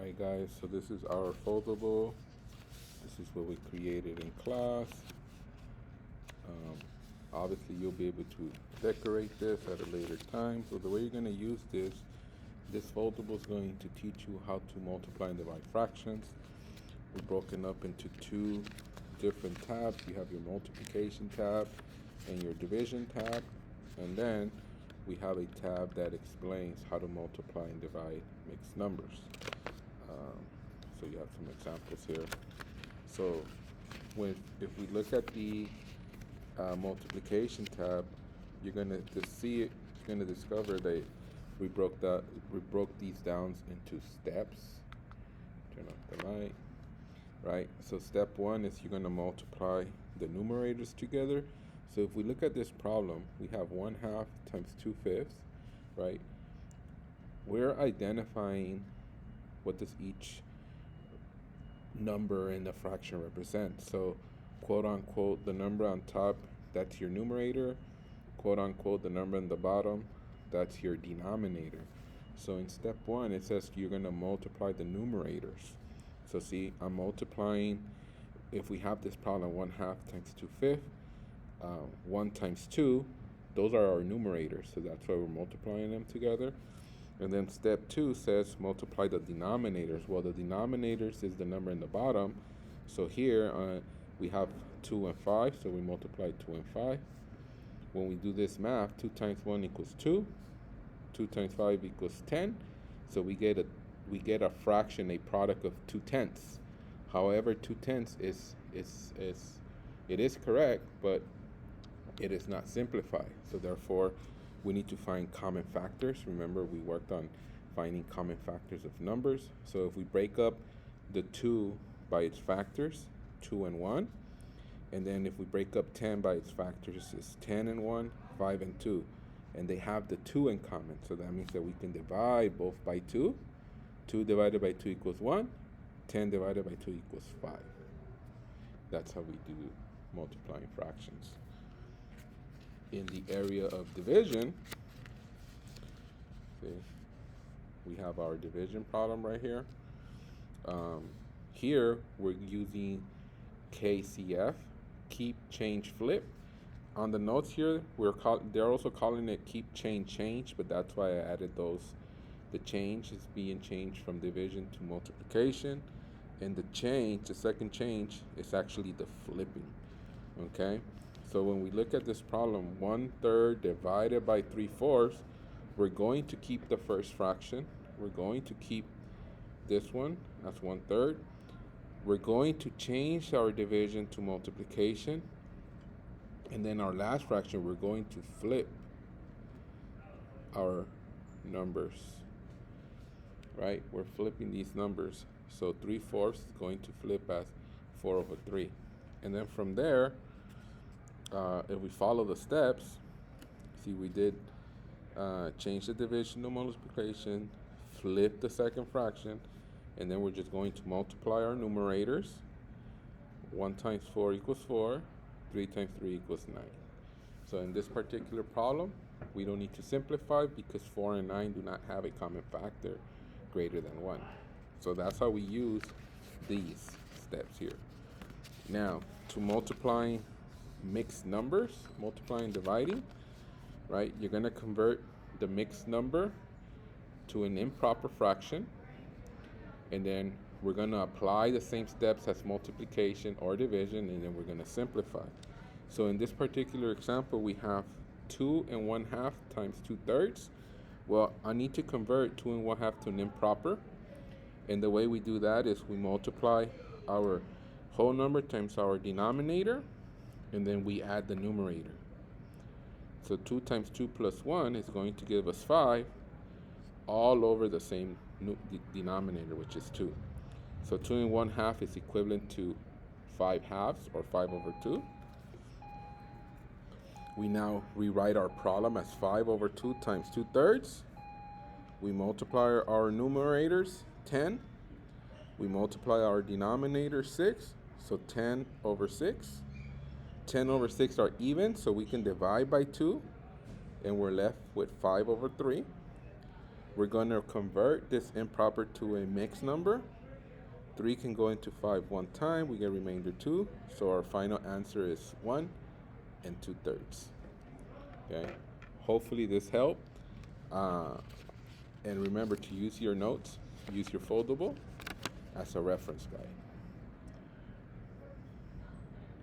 Alright guys, so this is our foldable. This is what we created in class. Um, Obviously you'll be able to decorate this at a later time. So the way you're going to use this foldable is going to teach you how to multiply and divide fractions. We're broken up into two different tabs. You have your multiplication tab and your division tab. And then we have a tab that explains how to multiply and divide mixed numbers. So you have some examples here. So if we look at the multiplication tab, you're gonna discover that we broke these down into steps. Turn off the light. Right. So step one is you're gonna multiply the numerators together. So if we look at this problem, we have 1/2 times 2/5, right? We're identifying what does each number in the fraction represent. So quote unquote, the number on top, that's your numerator. Quote unquote, the number on the bottom, that's your denominator. So in step one, it says you're going to multiply the numerators. So see, I'm multiplying, if we have this problem, 1/2 times 2/5, 1 times 2, those are our numerators. So that's why we're multiplying them together. And then step two says multiply the denominators. Well, the denominators is the number in the bottom. So here we have 2 and 5, so we multiply 2 and 5. When we do this math, 2 times 1 equals 2. 2 times 5 equals 10. So we get a fraction, a product of 2/10. However, 2/10 is correct, but it is not simplified. So therefore, we need to find common factors. Remember, we worked on finding common factors of numbers. So if we break up the 2 by its factors, 2 and 1, and then if we break up 10 by its factors, it's 10 and 1, 5 and 2, and they have the 2 in common. So that means that we can divide both by 2. 2 divided by 2 equals 1. 10 divided by 2 equals 5. That's how we do multiplying fractions. In the area of division, see, we have our division problem right here. Here we're using KCF, keep, change, flip. On the notes here, they're also calling it keep, change, but that's why I added those. The change is being changed from division to multiplication, and the second change, is actually the flipping. Okay. So when we look at this problem, 1/3 divided by 3/4, we're going to keep the first fraction. We're going to keep this one, that's 1/3. We're going to change our division to multiplication. And then our last fraction, we're going to flip our numbers, right? We're flipping these numbers. So 3/4 is going to flip as 4/3. And then from there, if we follow the steps, see, we did change the division to multiplication, flip the second fraction, and then we're just going to multiply our numerators. 1 times 4 equals 4. 3 times 3 equals 9. So in this particular problem, we don't need to simplify because 4 and 9 do not have a common factor greater than 1. So that's how we use these steps here. Now, to multiply mixed numbers, multiplying and dividing, right? You're going to convert the mixed number to an improper fraction, and then we're going to apply the same steps as multiplication or division, and then we're going to simplify. So in this particular example, we have 2 and 1/2 times 2/3. Well, I need to convert 2 and 1/2 to an improper, and the way we do that is we multiply our whole number times our denominator, and then we add the numerator. So 2 times 2 plus 1 is going to give us 5, all over the same denominator, which is 2. So 2 and 1/2 is equivalent to 5/2, or 5/2. We now rewrite our problem as 5/2 times 2/3. We multiply our numerators, 10. We multiply our denominator, 6. So 10/6. 10/6 are even, so we can divide by 2, and we're left with 5/3. We're going to convert this improper to a mixed number. 3 can go into 5 one time. We get remainder 2. So our final answer is 1 and 2/3. Okay. Hopefully this helped. And remember to use your notes, use your foldable as a reference guide.